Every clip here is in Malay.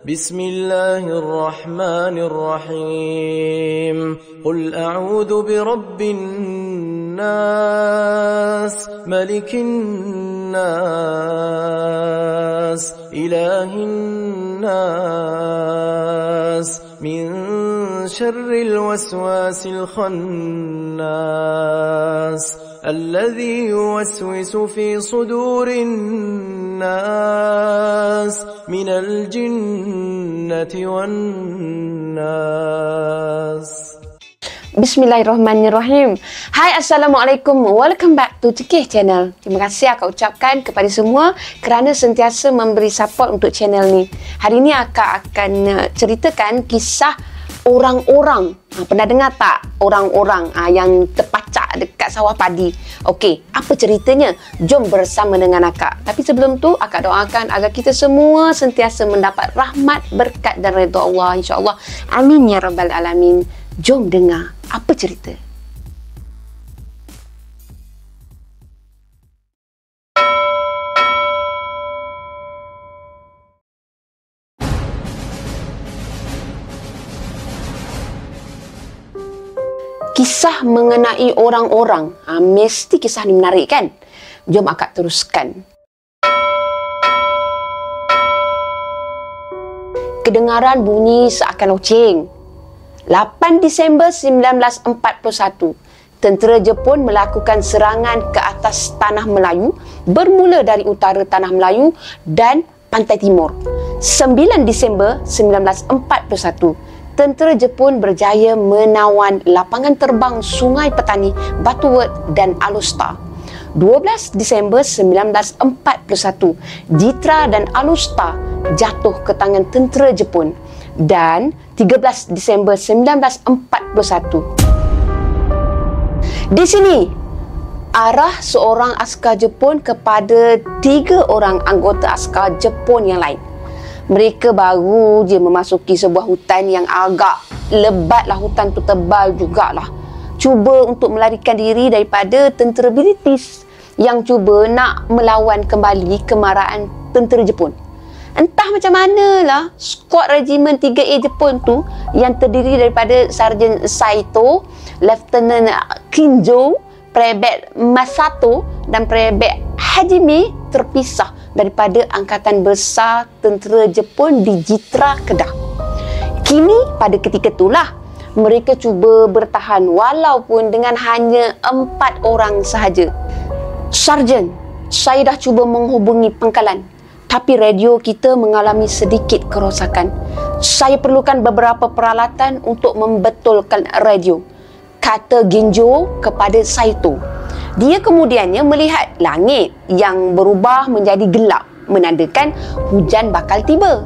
بسم الله الرحمن الرحيم قل أعوذ برب الناس ملك الناس إله الناس من شر الوسواس الخناس الذي يوسوس في صدور الناس من الجنة والناس. Bismillahirrahmanirrahim. Hai, Assalamualaikum. Welcome back to Cekih Channel. Terima kasih akak ucapkan kepada semua kerana sentiasa memberi support untuk channel ni. Hari ni akak akan ceritakan kisah orang-orang. Pernah dengar tak orang-orang yang terpacak dekat sawah padi? Okey, apa ceritanya? Jom bersama dengan akak. Tapi sebelum tu, akak doakan agar kita semua sentiasa mendapat rahmat, berkat dan redha Allah, insya-Allah. Amin ya rabbal alamin. Jom dengar apa cerita. Kisah mengenai orang-orang. Mesti kisah ni menarik kan? Jom akak teruskan. Kedengaran bunyi seakan loceng. 8 Disember 1941, tentera Jepun melakukan serangan ke atas Tanah Melayu bermula dari utara Tanah Melayu dan pantai timur. 9 Disember 1941, tentera Jepun berjaya menawan lapangan terbang Sungai Petani, Butterworth dan Alusta. 12 Disember 1941, Jitra dan Alusta jatuh ke tangan tentera Jepun. Dan 13 Disember 1941. Di sini, arah seorang askar Jepun kepada 3 orang anggota askar Jepun yang lain. Mereka baru je memasuki sebuah hutan yang agak lebatlah, hutan tu tebal jugalah. Cuba untuk melarikan diri daripada tentera British yang cuba nak melawan kembali kemarahan tentera Jepun. Entah macam manalah skuad regimen 3A Jepun tu yang terdiri daripada Sarjan Saito, Lieutenant Kinjo, Prebet Masato dan Prebet Hajime terpisah daripada angkatan besar tentera Jepun di Jitra, Kedah. Kini pada ketika itulah mereka cuba bertahan walaupun dengan hanya 4 orang sahaja. Sarjan, saya dah cuba menghubungi pangkalan, tapi radio kita mengalami sedikit kerosakan. Saya perlukan beberapa peralatan untuk membetulkan radio, kata Ginjo kepada Saito. Dia kemudiannya melihat langit yang berubah menjadi gelap, menandakan hujan bakal tiba.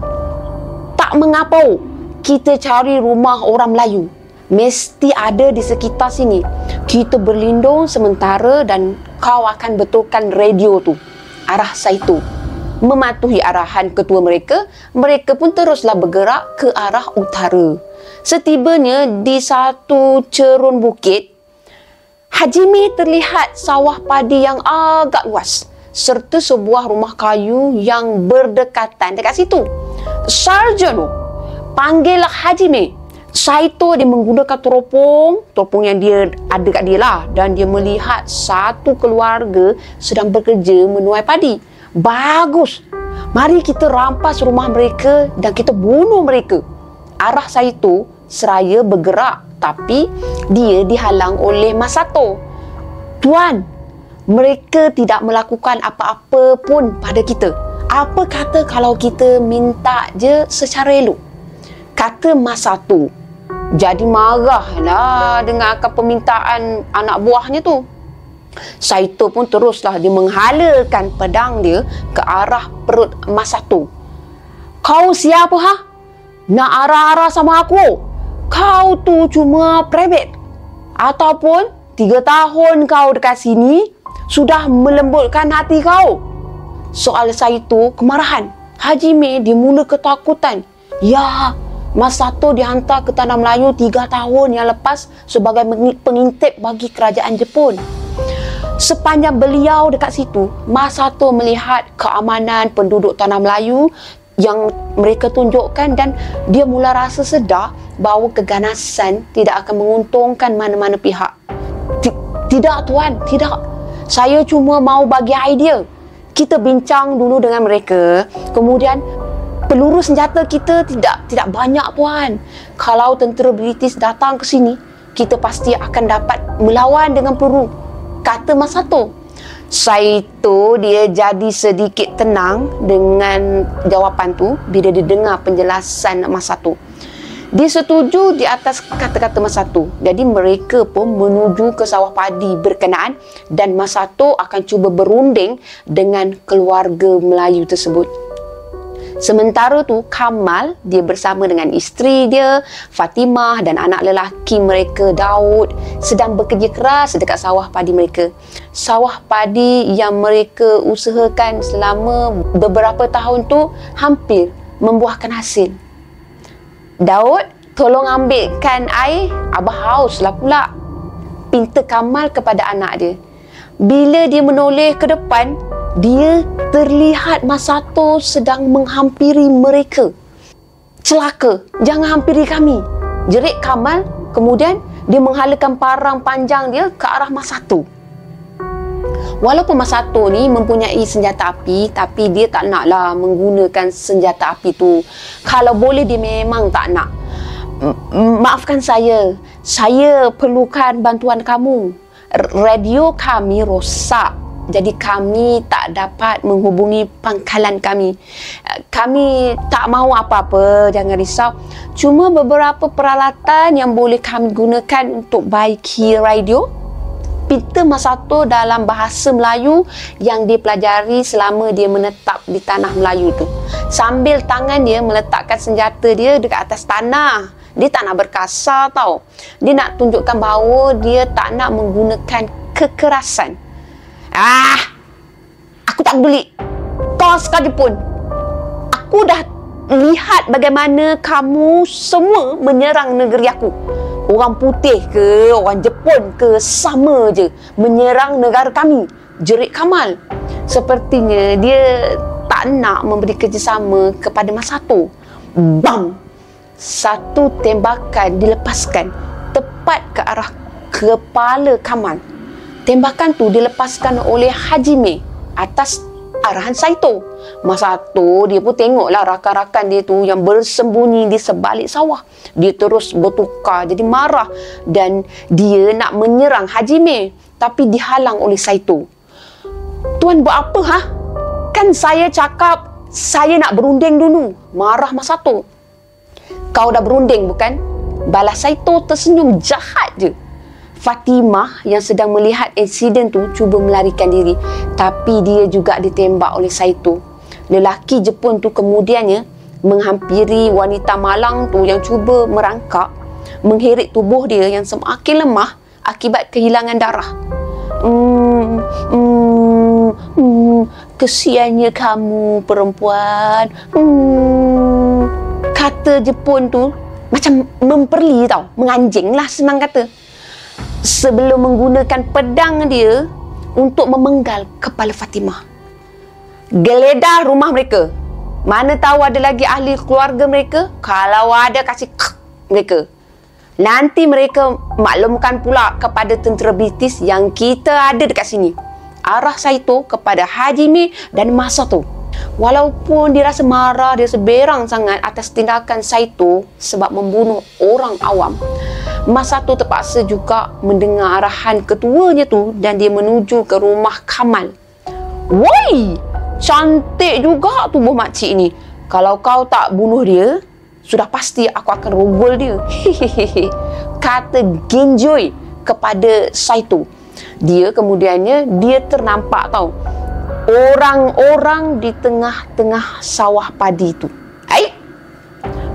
Tak mengapa, kita cari rumah orang Melayu. Mesti ada di sekitar sini. Kita berlindung sementara dan kau akan betulkan radio tu, arah Saito. Mematuhi arahan ketua mereka, mereka pun teruslah bergerak ke arah utara. Setibanya di satu cerun bukit, Hajime terlihat sawah padi yang agak luas serta sebuah rumah kayu yang berdekatan dekat situ. Sarjan, panggillah Hajime. Saito dia menggunakan teropong yang dia ada kat dia lah, dan dia melihat satu keluarga sedang bekerja menuai padi. Bagus. Mari kita rampas rumah mereka dan kita bunuh mereka. Arah Saito seraya bergerak, tapi dia dihalang oleh Masato. Tuan, mereka tidak melakukan apa-apa pun pada kita. Apa kata kalau kita minta je secara elok? Kata Masato. Jadi marahlah dengan permintaan anak buahnya tu. Saito pun teruslah dia menghalakan pedang dia ke arah perut Masato. Kau siapa Nak arah-arah sama aku? Kau tu cuma prebet. Ataupun 3 tahun kau dekat sini sudah melembutkan hati kau? Soal Saito kemarahan. Hajime dia mula ketakutan. Ya, Masato dihantar ke Tanah Melayu 3 tahun yang lepas sebagai pengintip bagi kerajaan Jepun. Sepanjang beliau dekat situ, Masato melihat keamanan penduduk Tanah Melayu yang mereka tunjukkan, dan dia mula rasa sedar bahawa keganasan tidak akan menguntungkan mana-mana pihak. Tidak tuan, tidak. Saya cuma mau bagi idea. Kita bincang dulu dengan mereka, kemudian peluru senjata kita tidak banyak tuan. Kalau tentera British datang ke sini, kita pasti akan dapat melawan dengan peluru, kata Mas Sato. Saito dia jadi sedikit tenang dengan jawapan tu bila dia dengar penjelasan Mas Sato. Dia setuju di atas kata-kata Mas Sato. Jadi mereka pun menuju ke sawah padi berkenaan, dan Mas Sato akan cuba berunding dengan keluarga Melayu tersebut. Sementara tu Kamal dia bersama dengan isteri dia Fatimah dan anak lelaki mereka Daud sedang bekerja keras dekat sawah padi mereka. Sawah padi yang mereka usahakan selama beberapa tahun tu hampir membuahkan hasil. Daud, tolong ambilkan air, abah haus lah pula, pinta Kamal kepada anak dia. Bila dia menoleh ke depan, dia terlihat Mas Sato sedang menghampiri mereka. Celaka, jangan hampiri kami, jerit Kamal. Kemudian dia menghalakan parang panjang dia ke arah Mas Sato. Walaupun Mas Sato ni mempunyai senjata api, tapi dia tak naklah menggunakan senjata api tu. Kalau boleh dia memang tak nak. Maafkan saya perlukan bantuan kamu. Radio kami rosak, jadi kami tak dapat menghubungi pangkalan kami. Kami tak mahu apa-apa, jangan risau. Cuma beberapa peralatan yang boleh kami gunakan untuk baiki radio. Pinta Mas Sato dalam bahasa Melayu yang dia pelajari selama dia menetap di tanah Melayu tu. Sambil tangan dia meletakkan senjata dia dekat atas tanah. Dia tak nak berkasar tau. Dia nak tunjukkan bahawa dia tak nak menggunakan kekerasan. Aku tak peduli. Kau sekali pun. Aku dah lihat bagaimana kamu semua menyerang negeri aku. Orang putih ke, orang Jepun ke, sama je menyerang negara kami, jerit Kamal. Sepertinya dia tak nak memberi kerjasama kepada Mas Sato. Bam! Satu tembakan dilepaskan tepat ke arah kepala Kamal. Tembakan tu dilepaskan oleh Hajime atas arahan Saito. Mas Sato dia pun tengoklah rakan-rakan dia tu yang bersembunyi di sebalik sawah. Dia terus bertukar jadi marah dan dia nak menyerang Hajime, tapi dihalang oleh Saito. Tuan buat apa ha? Kan saya cakap saya nak berunding dulu, marah Mas Sato. Kau dah berunding bukan? Balas Saito tersenyum jahat je. Fatimah yang sedang melihat insiden tu cuba melarikan diri, tapi dia juga ditembak oleh Saito. Lelaki Jepun tu kemudiannya menghampiri wanita malang tu yang cuba merangkak, mengheret tubuh dia yang semakin lemah akibat kehilangan darah. Kesiannya kamu perempuan. Kata Jepun tu macam memperli tau, menganjing lah senang kata. Sebelum menggunakan pedang dia untuk memenggal kepala Fatimah. Geledah rumah mereka. Mana tahu ada lagi ahli keluarga mereka. Kalau ada, kasih mereka. Nanti mereka maklumkan pula kepada tentera British yang kita ada dekat sini. Arah Saito kepada Hajime dan Mas Sato. Walaupun dia rasa marah, dia seberang sangat atas tindakan Saito sebab membunuh orang awam, Mas Sato terpaksa juga mendengar arahan ketuanya tu dan dia menuju ke rumah Kamal. Woi, cantik juga tubuh makcik ni. Kalau kau tak bunuh dia, sudah pasti aku akan rogol dia. Kata Genjoy kepada Saito. Dia kemudiannya dia ternampak tau orang-orang di tengah-tengah sawah padi tu.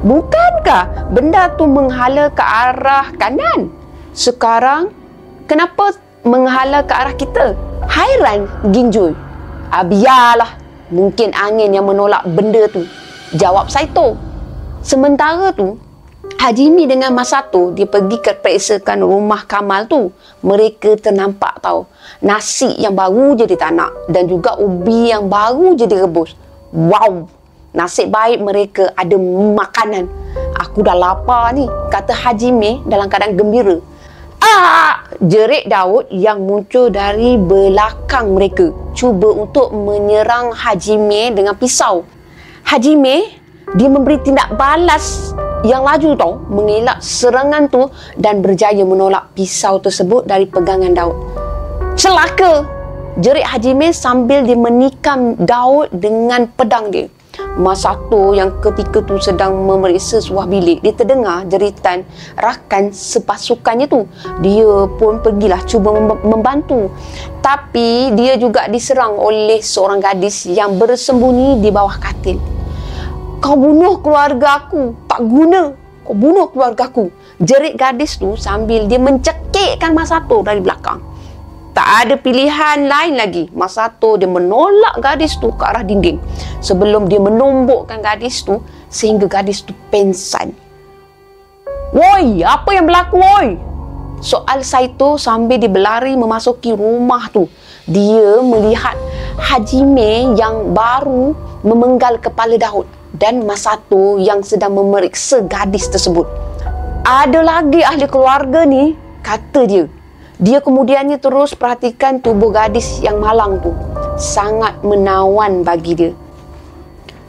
Bukankah benda tu menghala ke arah kanan? Sekarang kenapa menghala ke arah kita? Hairan Ginjoy. Biarlah, mungkin angin yang menolak benda tu, jawab Saito. Sementara tu Hajime dengan Mas Sato dia pergi ke pereksakan rumah Kamal tu. Mereka ternampak tau nasi yang baru je dia tak nak dan juga ubi yang baru je direbus. Wow, Nasib baik mereka ada makanan. Aku dah lapar ni, kata Haji Meh dalam keadaan gembira. Jerit Daud yang muncul dari belakang mereka, cuba untuk menyerang Haji Meh dengan pisau. Haji Meh, dia memberi tindak balas yang laju tau, mengelak serangan tu dan berjaya menolak pisau tersebut dari pegangan Daud. Celaka! Jerit Haji Meh sambil dia menikam Daud dengan pedang dia. Mas Sato yang ketika tu sedang memeriksa sebuah bilik, dia terdengar jeritan rakan sepasukannya tu. Dia pun pergilah cuba membantu. Tapi dia juga diserang oleh seorang gadis yang bersembunyi di bawah katil. Kau bunuh keluarga aku, tak guna. Kau bunuh keluarga aku, jerit gadis tu sambil dia mencekikkan Mas Sato dari belakang. Tak ada pilihan lain lagi. Mas Sato dia menolak gadis tu ke arah dinding sebelum dia menumbukkan gadis tu sehingga gadis tu pengsan. "Woi, apa yang berlaku, woi?" soal Saito sambil dia berlari memasuki rumah tu. Dia melihat Haji Meh yang baru memenggal kepala Daud dan Mas Sato yang sedang memeriksa gadis tersebut. "Ada lagi ahli keluarga ni," kata dia. Dia kemudiannya terus perhatikan tubuh gadis yang malang tu. Sangat menawan bagi dia.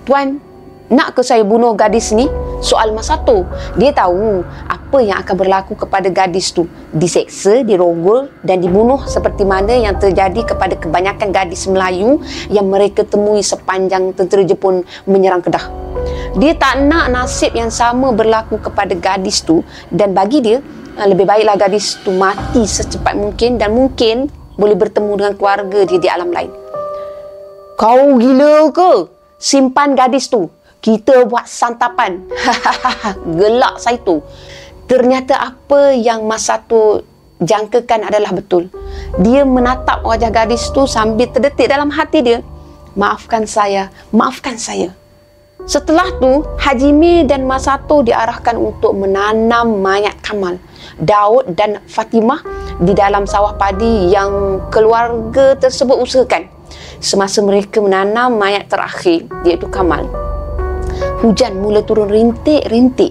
"Tuan, nak ke saya bunuh gadis ni?" soal Mas Sato. Dia tahu apa yang akan berlaku kepada gadis tu. Diseksa, dirogol dan dibunuh seperti mana yang terjadi kepada kebanyakan gadis Melayu yang mereka temui sepanjang tentera Jepun menyerang Kedah. Dia tak nak nasib yang sama berlaku kepada gadis tu dan bagi dia, lebih baiklah gadis tu mati secepat mungkin dan mungkin boleh bertemu dengan keluarga dia di alam lain. "Kau gila ke? Simpan gadis tu. Kita buat santapan." Gelak Saito. Ternyata apa yang Mas Sato jangkakan adalah betul. Dia menatap wajah gadis tu sambil terdetik dalam hati dia, "Maafkan saya, maafkan saya." Setelah tu, Haji Meh dan Mas Sato diarahkan untuk menanam mayat Kamal, Daud dan Fatimah di dalam sawah padi yang keluarga tersebut usahakan. Semasa mereka menanam mayat terakhir, iaitu Kamal, hujan mula turun rintik-rintik.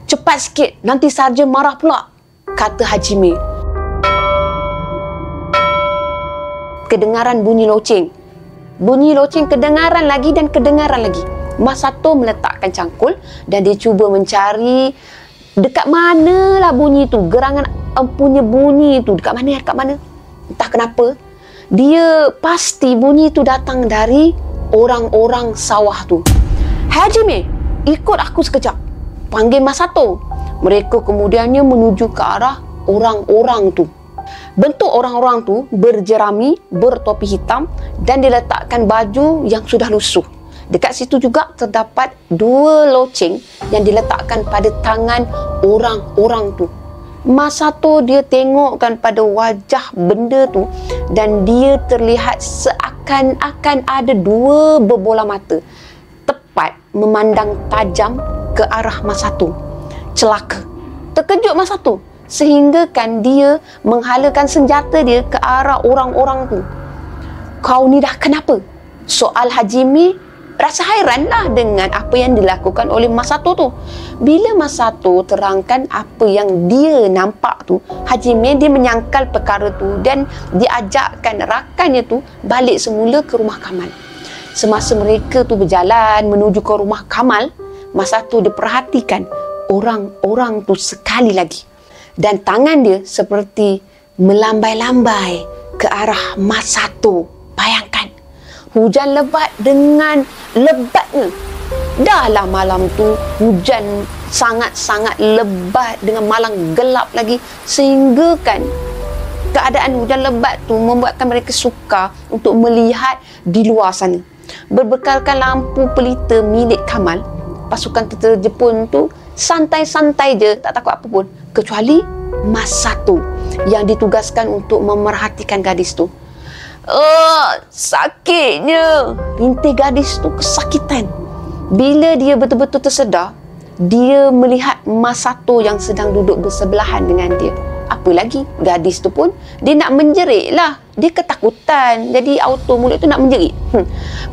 "Cepat sikit, nanti sarjan marah pula," kata Haji Meh. Kedengaran bunyi loceng. Bunyi loceng kedengaran lagi dan kedengaran lagi. Mas Sato meletakkan cangkul dan dia cuba mencari dekat manalah bunyi tu, gerangan empunya bunyi tu dekat mana. Entah kenapa dia pasti bunyi tu datang dari orang-orang sawah tu. "Haji Meh, ikut aku sekejap," panggil Mas Sato. Mereka kemudiannya menuju ke arah orang-orang tu. Bentuk orang-orang tu berjerami, bertopi hitam dan diletakkan baju yang sudah lusuh. Dekat situ juga terdapat 2 loceng yang diletakkan pada tangan orang-orang tu. Mas Sato dia tengokkan pada wajah benda tu dan dia terlihat seakan-akan ada 2 berbola mata tepat memandang tajam ke arah Mas Sato. Celaka. Terkejut Mas Sato sehingga kan dia menghalakan senjata dia ke arah orang-orang tu. "Kau ni dah kenapa?" soal Haji Meh. Rasa hairanlah dengan apa yang dilakukan oleh Mas Sato tu. Bila Mas Sato terangkan apa yang dia nampak tu, Haji Meh dia menyangkal perkara tu dan diajakkan rakannya tu balik semula ke rumah Kamal. Semasa mereka tu berjalan menuju ke rumah Kamal, Mas Sato dia perhatikan orang-orang tu sekali lagi. Dan tangan dia seperti melambai-lambai ke arah Mas Sato. Bayangkan, hujan lebat dengan lebatnya. Dahlah malam tu hujan sangat-sangat lebat dengan malam gelap lagi, sehingga kan keadaan hujan lebat tu membuatkan mereka sukar untuk melihat di luar sana. Berbekalkan lampu pelita milik Kamal, pasukan tentera Jepun tu santai-santai je, tak takut apa pun, kecuali Mas Sato yang ditugaskan untuk memerhatikan gadis tu. Sakitnya, rintih gadis tu kesakitan. Bila dia betul-betul tersedar, dia melihat Mas Sato yang sedang duduk bersebelahan dengan dia. Apa lagi, gadis tu pun dia nak menjerit lah. Dia ketakutan, jadi auto mulut tu nak menjerit.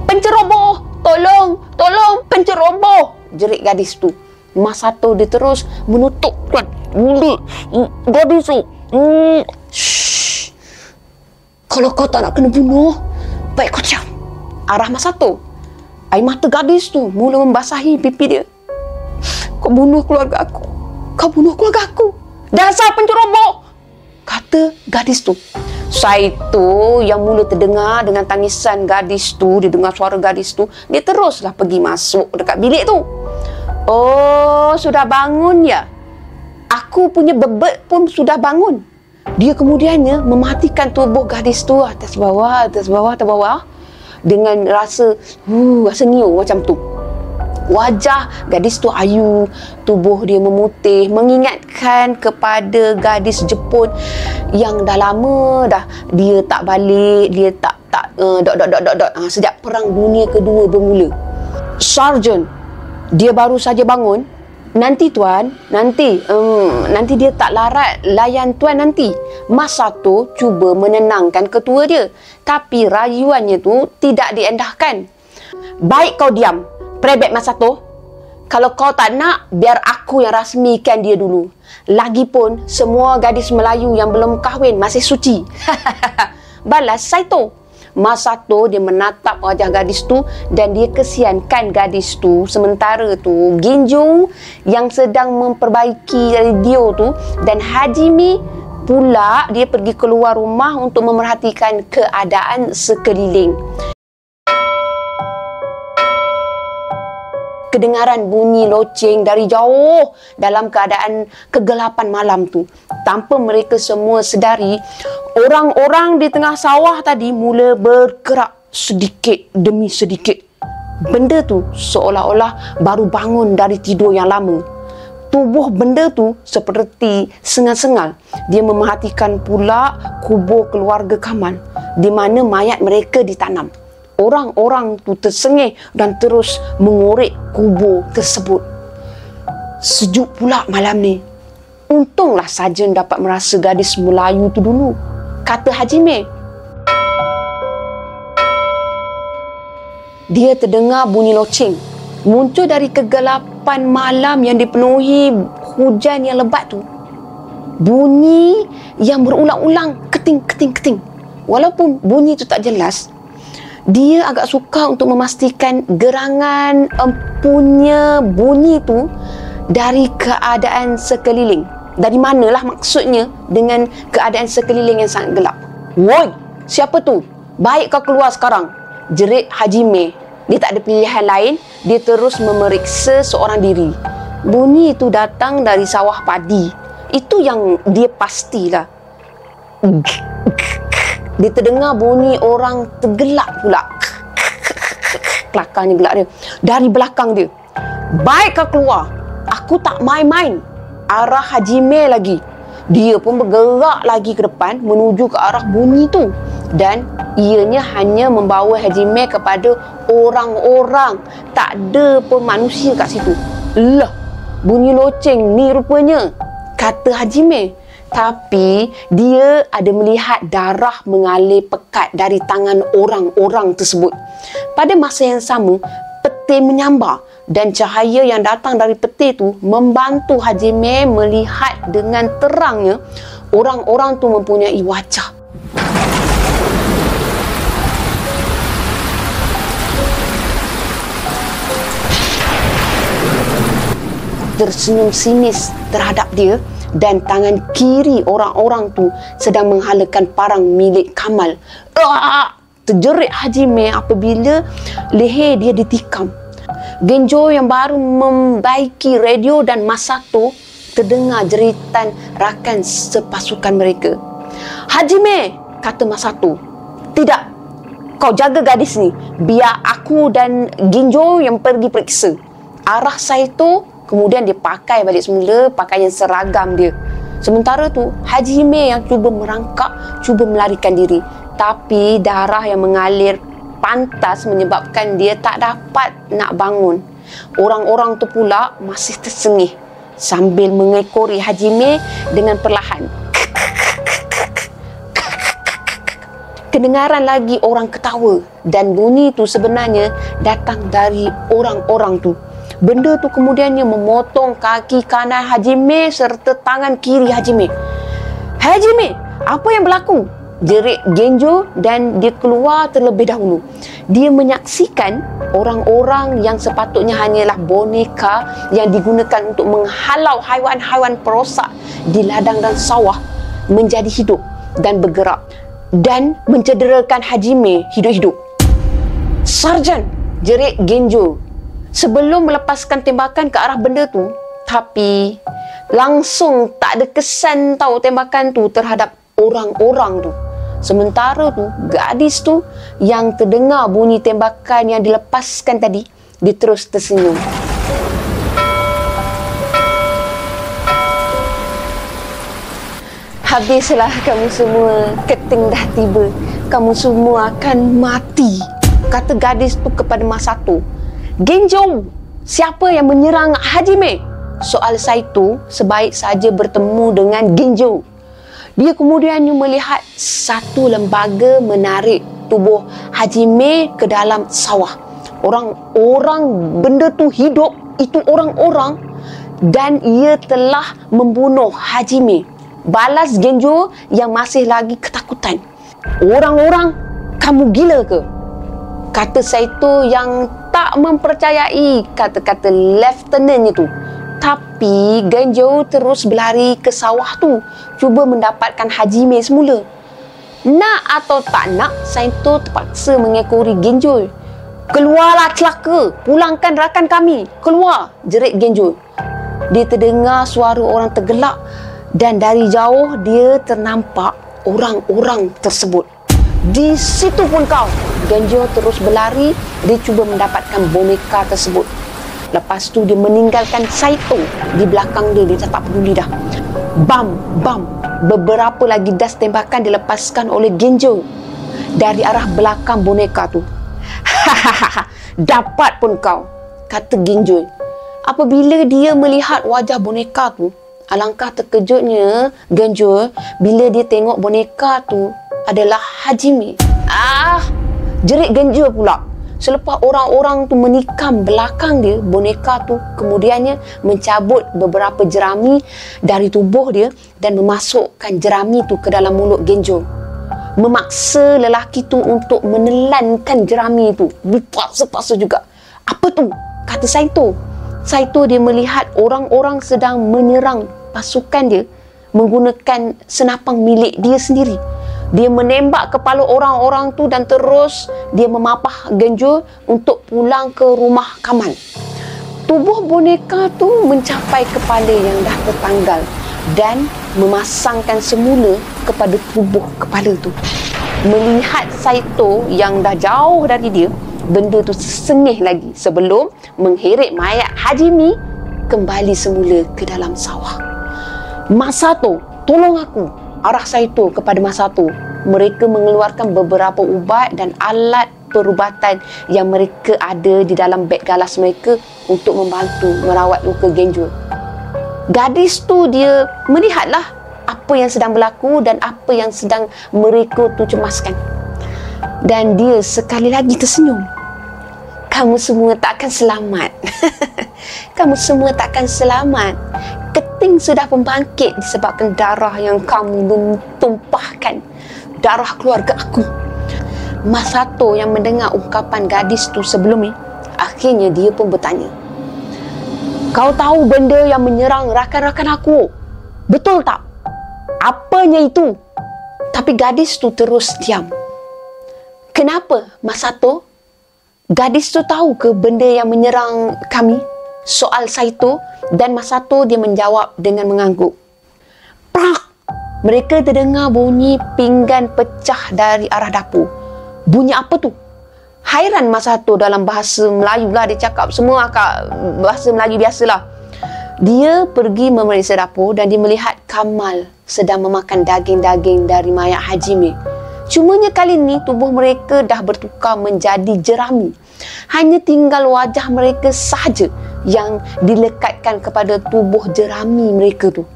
Penceroboh, Tolong, penceroboh!" jerit gadis tu. Mas Sato dia terus menutupkan mulut gadis tu. "Shh. Kalau kau tak nak kena bunuh, baik kau diam." Arah Mas Sato. Air mata gadis tu mula membasahi pipi dia. "Kau bunuh keluarga aku. Kau bunuh keluarga aku. Dasar penceroboh!" kata gadis tu. Saito yang mula terdengar dengan tangisan gadis tu, dia dengar suara gadis tu, dia teruslah pergi masuk dekat bilik tu. "Oh, sudah bangun ya? Aku punya bebek pun sudah bangun." Dia kemudiannya mematikan tubuh gadis tu atas bawah, atas bawah dengan rasa ngiu macam tu. Wajah gadis tu ayu, tubuh dia memutih, mengingatkan kepada gadis Jepun yang dah lama dah dia tak balik, dia tak sejak Perang Dunia Kedua bermula. "Sarjan, dia baru saja bangun." "Nanti tuan, nanti dia tak larat layan tuan nanti." Mas Sato cuba menenangkan ketua dia, tapi rayuannya tu tidak diendahkan. "Baik kau diam, Prebet Mas Sato. Kalau kau tak nak, biar aku yang rasmikan dia dulu. Lagipun, semua gadis Melayu yang belum kahwin masih suci." balas Saito. Mas Sato dia menatap wajah gadis tu dan dia kesiankan gadis tu. Sementara tu, Ginjo yang sedang memperbaiki radio tu dan Hajime pula dia pergi keluar rumah untuk memerhatikan keadaan sekeliling. Kedengaran bunyi loceng dari jauh dalam keadaan kegelapan malam tu. Tanpa mereka semua sedari, orang-orang di tengah sawah tadi mula bergerak sedikit demi sedikit. Benda tu seolah-olah baru bangun dari tidur yang lama. Tubuh benda tu seperti sengal-sengal. Dia memerhatikan pula kubur keluarga Kamal di mana mayat mereka ditanam. Orang-orang tu tersengih dan terus mengorek kubur tersebut. Sejuk pula malam ni. "Untunglah Sarjan dapat merasa gadis Melayu tu dulu," kata Hajime. Dia terdengar bunyi loceng muncul dari kegelapan malam yang dipenuhi hujan yang lebat tu. Bunyi yang berulang-ulang, keting. Walaupun bunyi tu tak jelas, dia agak suka untuk memastikan gerangan empunya bunyi tu dari keadaan sekeliling. Dari manalah maksudnya dengan keadaan sekeliling yang sangat gelap. "Woi, siapa tu? Baik kau keluar sekarang," jerit Hajime. Dia tak ada pilihan lain, dia terus memeriksa seorang diri. Bunyi itu datang dari sawah padi. Itu yang dia pastilah. Dia terdengar bunyi orang tergelak pula. Kelakarnya gelak dia. Dari belakang dia. "Baik kau keluar. Aku tak main-main." Arah Hajime lagi. Dia pun bergerak lagi ke depan menuju ke arah bunyi tu. Dan ianya hanya membawa Hajime kepada orang-orang. Tak ada pun manusia kat situ. "Lah, bunyi loceng ni rupanya," kata Hajime. Tapi dia ada melihat darah mengalir pekat dari tangan orang-orang tersebut. Pada masa yang sama, peti menyambar dan cahaya yang datang dari peti tu membantu Hajime melihat dengan terangnya orang-orang tu mempunyai wajah. Tersenyum sinis terhadap dia dan tangan kiri orang-orang tu sedang menghalakan parang milik Kamal. Terjerit Hajime apabila leher dia ditikam. Genjo yang baru membaiki radio dan Mas Sato terdengar jeritan rakan sepasukan mereka. "Hajime," kata Mas Sato. "Tidak, kau jaga gadis ni. Biar aku dan Ginjo yang pergi periksa." Arah Saito. Kemudian dia pakai balik semula pakaian seragam dia. Sementara tu, Hajime yang cuba merangkak, cuba melarikan diri. Tapi darah yang mengalir pantas menyebabkan dia tak dapat nak bangun. Orang-orang tu pula masih tersengih sambil mengekori Hajime dengan perlahan. Kedengaran lagi orang ketawa dan bunyi tu sebenarnya datang dari orang-orang tu. Benda tu kemudiannya memotong kaki kanan Haji Mei serta tangan kiri Haji Mei. Haji Mei, apa yang berlaku? Jerit Genjo dan dia keluar terlebih dahulu. Dia menyaksikan orang-orang yang sepatutnya hanyalah boneka yang digunakan untuk menghalau haiwan-haiwan perosak di ladang dan sawah menjadi hidup dan bergerak dan mencederakan Haji Mei hidup-hidup. Sarjan, jerit Genjo sebelum melepaskan tembakan ke arah benda tu, tapi langsung tak ada kesan tahu tembakan tu terhadap orang-orang tu. Sementara tu, gadis tu yang terdengar bunyi tembakan yang dilepaskan tadi, dia terus tersenyum. Habislah kamu semua, keting dah tiba. Kamu semua akan mati, kata gadis tu kepada Masato. Genjo, siapa yang menyerang Haji Mei? Soal Saito sebaik saja bertemu dengan Genjo. Dia kemudiannya melihat satu lembaga menarik tubuh Haji Mei ke dalam sawah. Orang-orang, benda tu hidup, itu orang-orang, dan ia telah membunuh Haji Mei. Balas Genjo yang masih lagi ketakutan. Orang-orang, kamu gila ke? Kata Saito yang tak mempercayai kata-kata lieutenantnya tu. Tapi Genjo terus berlari ke sawah tu, cuba mendapatkan Haji Mei semula. Nak atau tak nak, Saito terpaksa mengekori Genjo. Keluarlah celaka, pulangkan rakan kami, keluar, jerit Genjo. Dia terdengar suara orang tergelak dan dari jauh dia ternampak orang-orang tersebut. Di situ pun kau, Genjo terus berlari, dia cuba mendapatkan boneka tersebut. Lepas tu dia meninggalkan Saito di belakang dia. Dia tak peduli dah. Bam, bam. Beberapa lagi das tembakan dilepaskan oleh Genjo dari arah belakang boneka tu. Hahaha, dapat pun kau, kata Genjo. Apabila dia melihat wajah boneka tu, alangkah terkejutnya Genjo bila dia tengok boneka tu adalah Haji Mei. Jerit Genjo pula. Selepas orang-orang tu menikam belakang dia, boneka tu kemudiannya mencabut beberapa jerami dari tubuh dia dan memasukkan jerami tu ke dalam mulut Genjo. Memaksa lelaki tu untuk menelankan jerami tu. Dipaksa-paksa juga. Apa tu? Kata Saito. Saito dia melihat orang-orang sedang menyerang pasukan dia menggunakan senapang milik dia sendiri. Dia menembak kepala orang-orang tu dan terus dia memapah Genjo untuk pulang ke rumah Kamal. Tubuh boneka tu mencapai kepala yang dah tertanggal dan memasangkan semula kepada tubuh kepala tu. Melihat Saito yang dah jauh dari dia, benda tu sengih lagi sebelum mengheret mayat Haji Mei kembali semula ke dalam sawah. Masato, tolong aku, arah Saito kepada Masato. Mereka mengeluarkan beberapa ubat dan alat perubatan yang mereka ada di dalam beg galas mereka untuk membantu merawat luka Genjo. Gadis tu dia melihatlah apa yang sedang berlaku dan apa yang sedang mereka tu cemaskan. Dan dia sekali lagi tersenyum. Kamu semua takkan selamat. Kamu semua takkan selamat. Keting sudah pembangkit disebabkan darah yang kamu tumpahkan. Darah keluarga aku. Masato yang mendengar ungkapan gadis tu sebelum ni, akhirnya dia pun bertanya, kau tahu benda yang menyerang rakan-rakan aku? Betul tak? Apanya itu? Tapi gadis tu terus diam. Kenapa, Masato? Gadis tu tahu ke benda yang menyerang kami? Soal Saito, dan Masato dia menjawab dengan mengangguk. Prak! Mereka terdengar bunyi pinggan pecah dari arah dapur. Bunyi apa tu? Hairan Masato dalam bahasa Melayu lah. Dia cakap semua bahasa Melayu biasalah. Dia pergi memeriksa dapur dan dia melihat Kamal sedang memakan daging-daging dari mayat Haji Mei. Cumanya kali ni tubuh mereka dah bertukar menjadi jerami. Hanya tinggal wajah mereka sahaja yang dilekatkan kepada tubuh jerami mereka tu.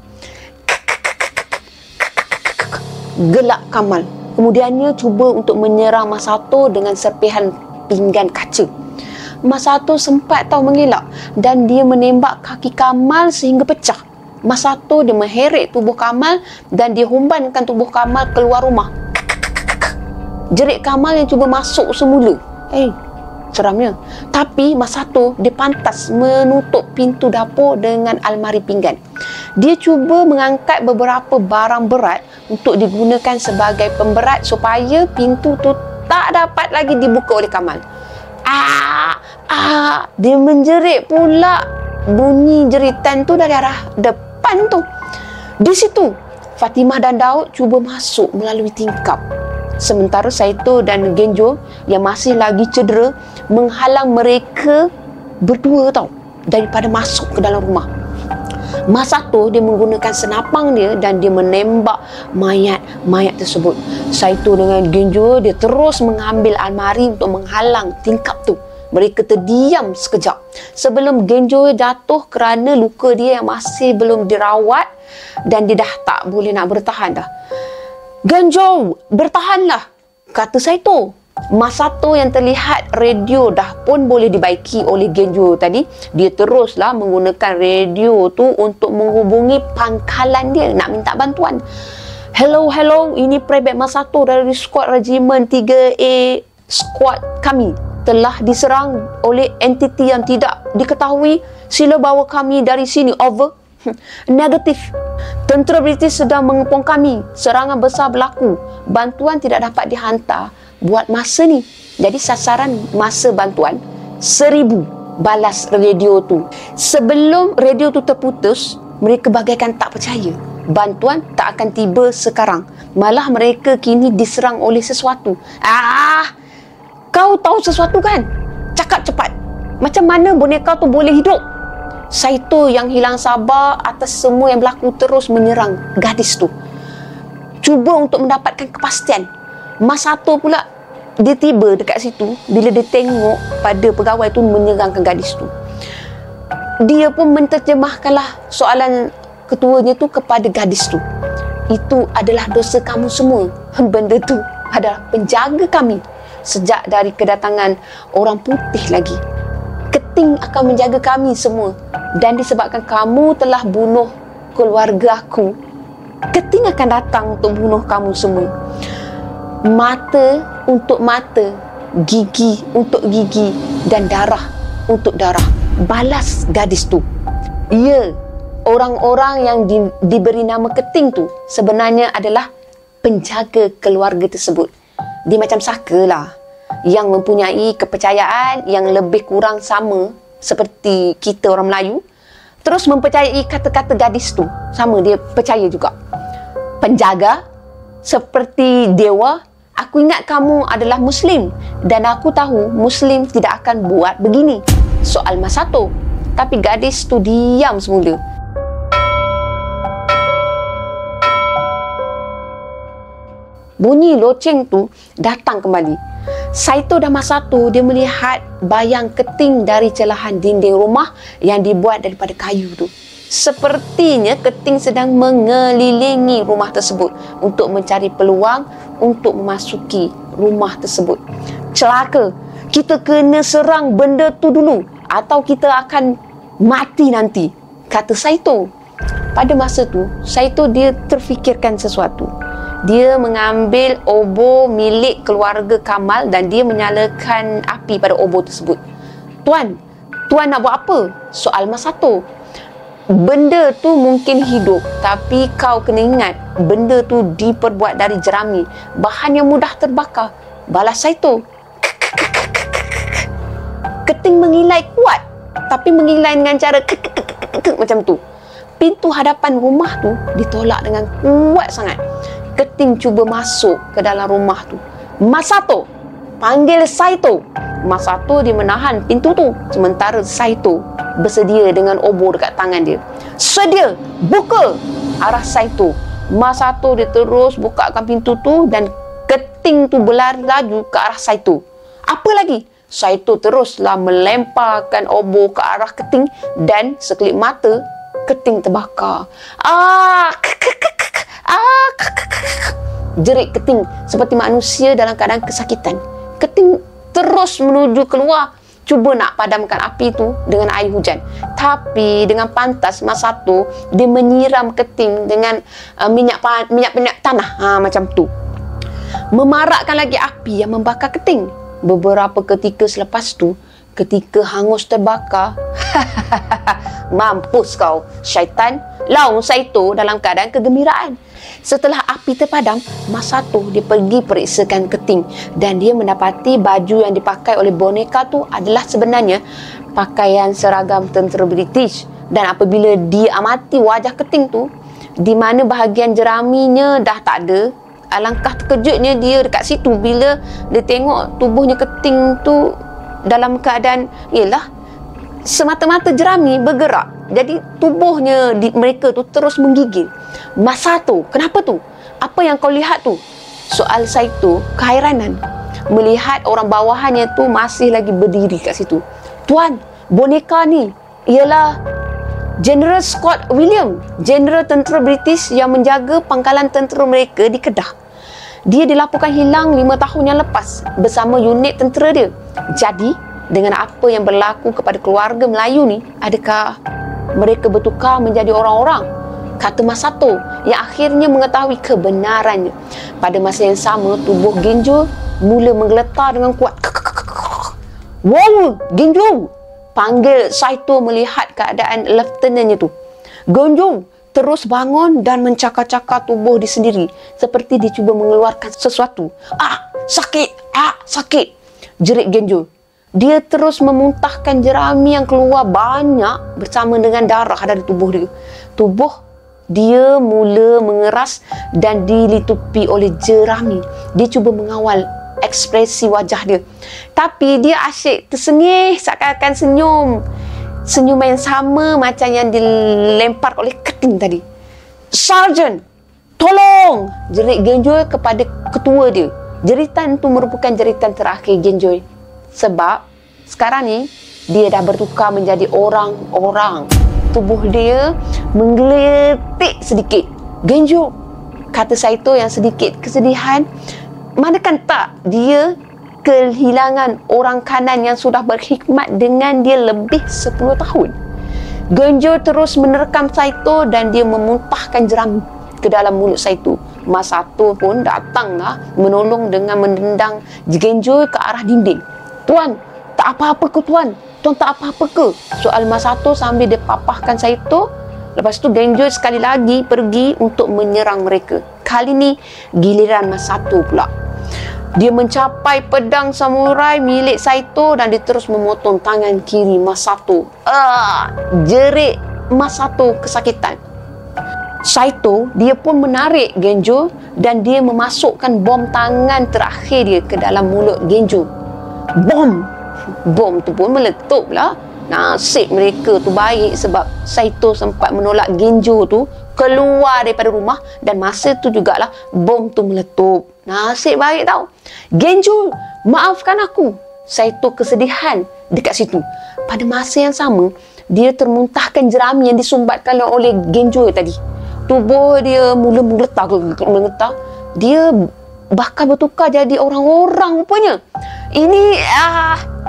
Gelak Kamal. Kemudiannya cuba untuk menyerang Mas Sato dengan serpihan pinggan kaca. Mas Sato sempat mengelak dan dia menembak kaki Kamal sehingga pecah. Mas Sato dia mengheret tubuh Kamal dan dia humbankan tubuh Kamal keluar rumah. Jerit Kamal yang cuba masuk semula. Seramnya. Tapi Mas Sato dia pantas menutup pintu dapur dengan almari pinggan. Dia cuba mengangkat beberapa barang berat untuk digunakan sebagai pemberat supaya pintu tu tak dapat lagi dibuka oleh Kamal. Dia menjerit pula. Bunyi jeritan tu dari arah depan tu. Di situ Fatimah dan Daud cuba masuk melalui tingkap. Sementara Saito dan Genjo yang masih lagi cedera menghalang mereka berdua daripada masuk ke dalam rumah. Mas Sato dia menggunakan senapang dia dan dia menembak mayat tersebut. Saito dengan Genjo dia terus mengambil almari untuk menghalang tingkap tu. Mereka terdiam sekejap sebelum Genjo jatuh kerana luka dia yang masih belum dirawat dan dia dah tak boleh nak bertahan dah. "Genjo, bertahanlah," kata Saito. Mas Sato yang terlihat radio dah pun boleh dibaiki oleh Genjo tadi, dia teruslah menggunakan radio tu untuk menghubungi pangkalan dia nak minta bantuan. Hello, ini Private Mas Sato dari skuad Regimen 3A. Skuad kami telah diserang oleh entiti yang tidak diketahui. Sila bawa kami dari sini, over." "Negatif. Tentera British sedang mengepung kami. Serangan besar berlaku. Bantuan tidak dapat dihantar buat masa ni." Jadi sasaran masa bantuan 1000, balas radio tu. Sebelum radio tu terputus, mereka bagaikan tak percaya. Bantuan tak akan tiba sekarang. Malah mereka kini diserang oleh sesuatu. Kau tahu sesuatu kan? Cakap cepat. Macam mana boneka tu boleh hidup? Saito yang hilang sabar atas semua yang berlaku terus menyerang gadis tu. Cuba untuk mendapatkan kepastian. Mas Sato pula dia tiba dekat situ bila dia tengok pada pegawai tu menyerangkan gadis tu. Dia pun menterjemahkanlah soalan ketuanya tu kepada gadis tu. "Itu adalah dosa kamu semua. Benda tu adalah penjaga kami sejak dari kedatangan orang putih lagi. Keting akan menjaga kami semua, dan disebabkan kamu telah bunuh keluarga aku, Keting akan datang untuk bunuh kamu semua. Mata untuk mata, gigi untuk gigi, dan darah untuk darah. Balas gadis tu." Ya, orang-orang yang diberi nama Keting tu sebenarnya adalah penjaga keluarga tersebut. Dia macam saka lah, yang mempunyai kepercayaan yang lebih kurang sama seperti kita orang Melayu. Terus mempercayai kata-kata gadis tu, sama dia percaya juga. Penjaga seperti dewa. "Aku ingat kamu adalah Muslim dan aku tahu Muslim tidak akan buat begini." Soal Mas Sato. Tapi gadis tu diam semula. Bunyi loceng tu datang kembali. Saito dan Mas Sato dia melihat bayang Keting dari celahan dinding rumah yang dibuat daripada kayu tu. Sepertinya Keting sedang mengelilingi rumah tersebut untuk mencari peluang untuk memasuki rumah tersebut. "Celaka, kita kena serang benda tu dulu atau kita akan mati nanti," kata Saito. Pada masa tu, Saito dia terfikirkan sesuatu. Dia mengambil obor milik keluarga Kamal dan dia menyalakan api pada obor tersebut. Tuan nak buat apa?" Soal Mas Sato. "Benda tu mungkin hidup, tapi kau kena ingat, benda tu diperbuat dari jerami, bahan yang mudah terbakar," balas Saito. Keting mengilai kuat, tapi mengilai dengan cara macam tu. Pintu hadapan rumah tu ditolak dengan kuat sangat. Keting cuba masuk ke dalam rumah tu. "Mas Sato, panggil Saito." Mas Sato dia menahan pintu tu, sementara Saito bersedia dengan obor dekat tangan dia. "Sedia, buka!" arah Saito. Mas Sato dia terus bukakan pintu tu dan Keting tu berlari laju ke arah Saito. Apa lagi? Saito teruslah melemparkan obor ke arah Keting dan sekelip mata Keting terbakar. jerit Keting seperti manusia dalam keadaan kesakitan. Keting terus menuju keluar, cuba nak padamkan api itu dengan air hujan. Tapi dengan pantas Mas Satu, dia menyiram Keting dengan minyak tanah, macam tu. Memarakkan lagi api yang membakar Keting. Beberapa ketika selepas tu, ketika hangus terbakar, mampus kau, syaitan, laung Saito dalam keadaan kegembiraan. Setelah api terpadam, Mas Satu dia pergi periksakan Keting dan dia mendapati baju yang dipakai oleh boneka tu adalah sebenarnya pakaian seragam tentera British. Dan apabila dia amati wajah Keting tu, di mana bahagian jeraminya dah tak ada, alangkah terkejutnya dia dekat situ bila dia tengok tubuhnya Keting tu dalam keadaan semata-mata jerami bergerak. Jadi tubuhnya mereka tu terus menggigil. Mas Satu, kenapa tu? Apa yang kau lihat tu? Soal Saito keheranan melihat orang bawahannya tu masih lagi berdiri kat situ. Tuan, boneka ni ialah General Scott William, General tentera British yang menjaga pangkalan tentera mereka di Kedah. Dia dilaporkan hilang 5 tahun yang lepas bersama unit tentera dia. Jadi, dengan apa yang berlaku kepada keluarga Melayu ni, adakah mereka bertukar menjadi orang-orang? Kata Mas Satu yang akhirnya mengetahui kebenarannya. Pada masa yang sama, tubuh Genjo mula menggeletar dengan kuat. Wow, Genjo! Panggil Saito melihat keadaan lieutenantnya tu. Genjo terus bangun dan mencakar-cakar tubuh dia sendiri seperti dia cuba mengeluarkan sesuatu. Sakit! Jerit Genjo. Dia terus memuntahkan jerami yang keluar banyak bersama dengan darah dari tubuh dia. Tubuh dia mula mengeras dan dilitupi oleh jerami. Dia cuba mengawal ekspresi wajah dia. Tapi dia asyik tersengih seakan-akan senyum. Senyum yang sama macam yang dilempar oleh Keting tadi. Sarjan, tolong! Jerit Genjoy kepada ketua dia. Jeritan itu merupakan jeritan terakhir Genjoy. Sebab sekarang ni dia dah bertukar menjadi orang-orang. Tubuh dia menggeletik sedikit. Genjo, kata Saito yang sedikit kesedihan. Manakan tak dia kehilangan orang kanan yang sudah berkhidmat dengan dia lebih 10 tahun. Genjo terus menerkam Saito dan dia memuntahkan jerami ke dalam mulut Saito. Mas Satu pun datanglah menolong dengan menendang Genjo ke arah dinding. Tuan, tak apa-apa ke tuan? Tuan tak apa-apa ke? Soal Mas Satu sambil dia papahkan Saito. Lepas tu Genjo sekali lagi pergi untuk menyerang mereka. Kali ni giliran Mas Satu pula. Dia mencapai pedang samurai milik Saito dan dia terus memotong tangan kiri Mas Satu. Jerit Mas Satu kesakitan. Saito dia pun menarik Genjo dan dia memasukkan bom tangan terakhir dia ke dalam mulut Genjo. Bom tu pun meletup lah. Nasib mereka tu baik sebab Saito sempat menolak Genjo tu keluar daripada rumah dan masa tu jugalah bom tu meletup. Nasib baik tau. Genjo, maafkan aku. Saito kesedihan dekat situ. Pada masa yang sama, dia termuntahkan jerami yang disumbatkan oleh Genjo tadi. Tubuh dia mula menggeletar. Dia bahkan bertukar jadi orang-orang rupanya. Ini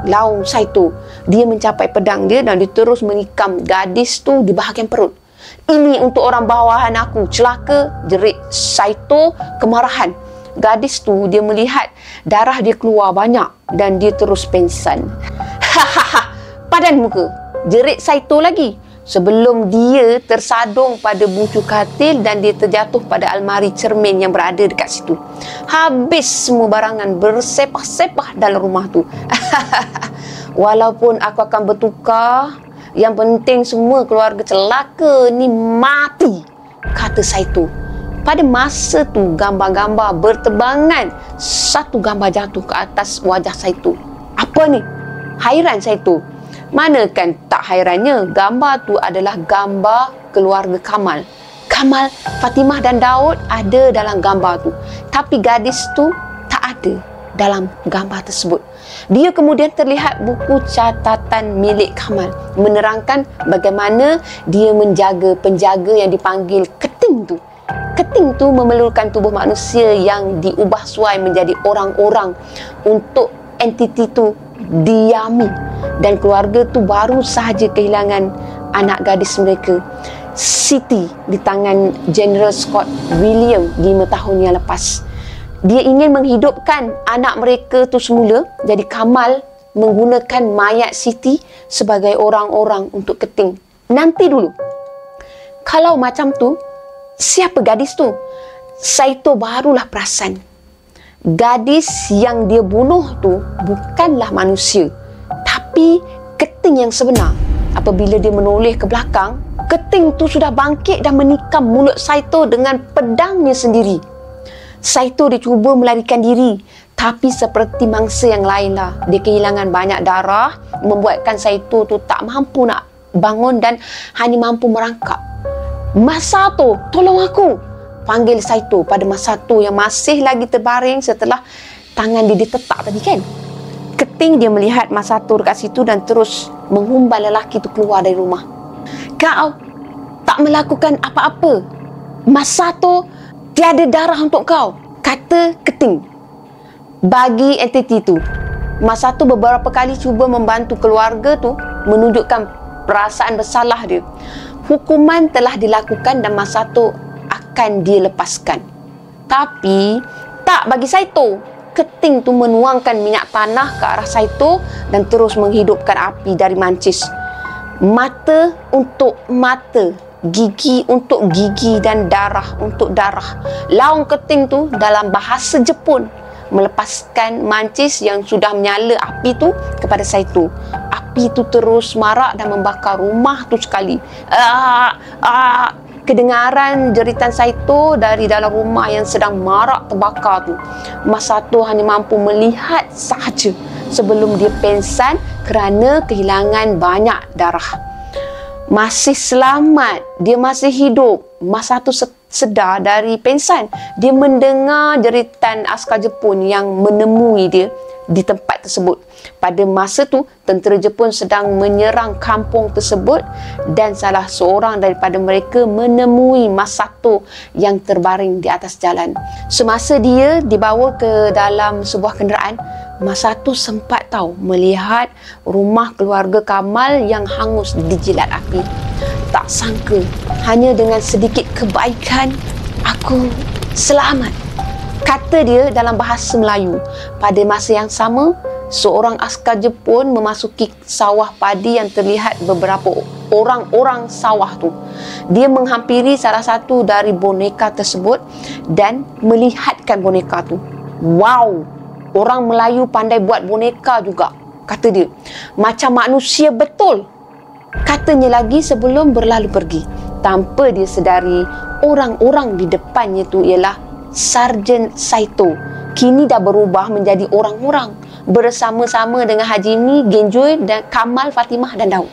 laung Saito. Dia mencapai pedang dia dan dia terus menikam gadis tu di bahagian perut. Ini untuk orang bawahan aku. Celaka, jerit Saito kemarahan. Gadis tu dia melihat darah dia keluar banyak dan dia terus pengsan. Padan muka, jerit Saito lagi. Sebelum dia tersadung pada bucu katil dan dia terjatuh pada almari cermin yang berada dekat situ. Habis semua barangan bersepah-sepah dalam rumah tu. Walaupun aku akan bertukar, yang penting semua keluarga celaka ni mati, kata Saito. Pada masa tu gambar-gambar bertebangan. Satu gambar jatuh ke atas wajah Saito. Apa ni? Hairan Saito. Mana kan tak hairannya, gambar tu adalah gambar keluarga Kamal. Kamal, Fatimah dan Daud ada dalam gambar tu. Tapi gadis tu tak ada dalam gambar tersebut. Dia kemudian terlihat buku catatan milik Kamal menerangkan bagaimana dia menjaga penjaga yang dipanggil Keting tu. Keting tu memerlukan tubuh manusia yang diubah suai menjadi orang-orang untuk entiti tu diami, dan keluarga tu baru sahaja kehilangan anak gadis mereka, Siti, di tangan General Scott William 5 tahun yang lepas. Dia ingin menghidupkan anak mereka tu semula. Jadi Kamal menggunakan mayat Siti sebagai orang-orang untuk Keting. Nanti dulu, kalau macam tu, siapa gadis tu? Saito barulah perasan. Gadis yang dia bunuh tu bukanlah manusia, tapi Keting yang sebenar. Apabila dia menoleh ke belakang, Keting tu sudah bangkit dan menikam mulut Saito dengan pedangnya sendiri. Saito dia cuba melarikan diri, tapi seperti mangsa yang lainlah. Dia kehilangan banyak darah, membuatkan Saito tu tak mampu nak bangun dan hanya mampu merangkak. Masato, tolong aku, panggil Saito pada Masato yang masih lagi terbaring setelah tangan dia ditetak tadi kan. Keting dia melihat Masato dekat situ dan terus menghumban lelaki tu keluar dari rumah. Kau tak melakukan apa-apa, Masato, tiada darah untuk kau, kata Keting. Bagi entiti tu, Masato beberapa kali cuba membantu keluarga tu menunjukkan perasaan bersalah dia. Hukuman telah dilakukan dan Masato akan dilepaskan. Tapi tak bagi Saito. Keting tu menuangkan minyak tanah ke arah Saito dan terus menghidupkan api dari mancis. Mata untuk mata, gigi untuk gigi dan darah untuk darah. Laung Keting tu dalam bahasa Jepun melepaskan mancis yang sudah menyala api tu kepada Saito. Api tu terus marak dan membakar rumah tu sekali. Kedengaran jeritan Saito dari dalam rumah yang sedang marak terbakar tu. Masato hanya mampu melihat sahaja sebelum dia pengsan kerana kehilangan banyak darah. Masih selamat, dia masih hidup. Masato sedar dari pengsan. Dia mendengar jeritan askar Jepun yang menemui dia di tempat tersebut. Pada masa tu, tentera Jepun sedang menyerang kampung tersebut dan salah seorang daripada mereka menemui Masato yang terbaring di atas jalan. Semasa dia dibawa ke dalam sebuah kenderaan, Masato sempat tahu melihat rumah keluarga Kamal yang hangus dijilat api. Tak sangka, hanya dengan sedikit kebaikan, aku selamat, kata dia dalam bahasa Melayu. Pada masa yang sama, seorang askar Jepun memasuki sawah padi yang terlihat beberapa orang-orang sawah tu. Dia menghampiri salah satu dari boneka tersebut dan melihatkan boneka tu. Wow, orang Melayu pandai buat boneka juga, kata dia. Macam manusia betul, katanya lagi sebelum berlalu pergi. Tanpa dia sedari, orang-orang di depannya tu ialah Sarjan Saito. Kini dah berubah menjadi orang-orang bersama-sama dengan Hajini, Genjoy dan Kamal, Fatimah dan Daud.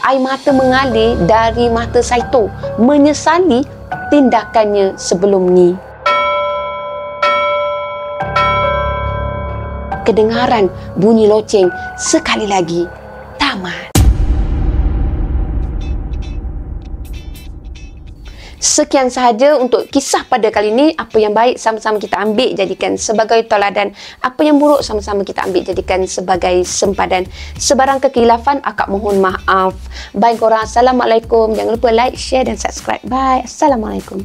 Air mata mengalir dari mata Saito, menyesali tindakannya sebelum ni. Kedengaran bunyi loceng sekali lagi. Tamat. Sekian sahaja untuk kisah pada kali ini. Apa yang baik sama-sama kita ambil jadikan sebagai tauladan. Apa yang buruk sama-sama kita ambil jadikan sebagai sempadan. Sebarang kekhilafan akak mohon maaf. Bye korang. Assalamualaikum. Jangan lupa like, share dan subscribe. Bye. Assalamualaikum.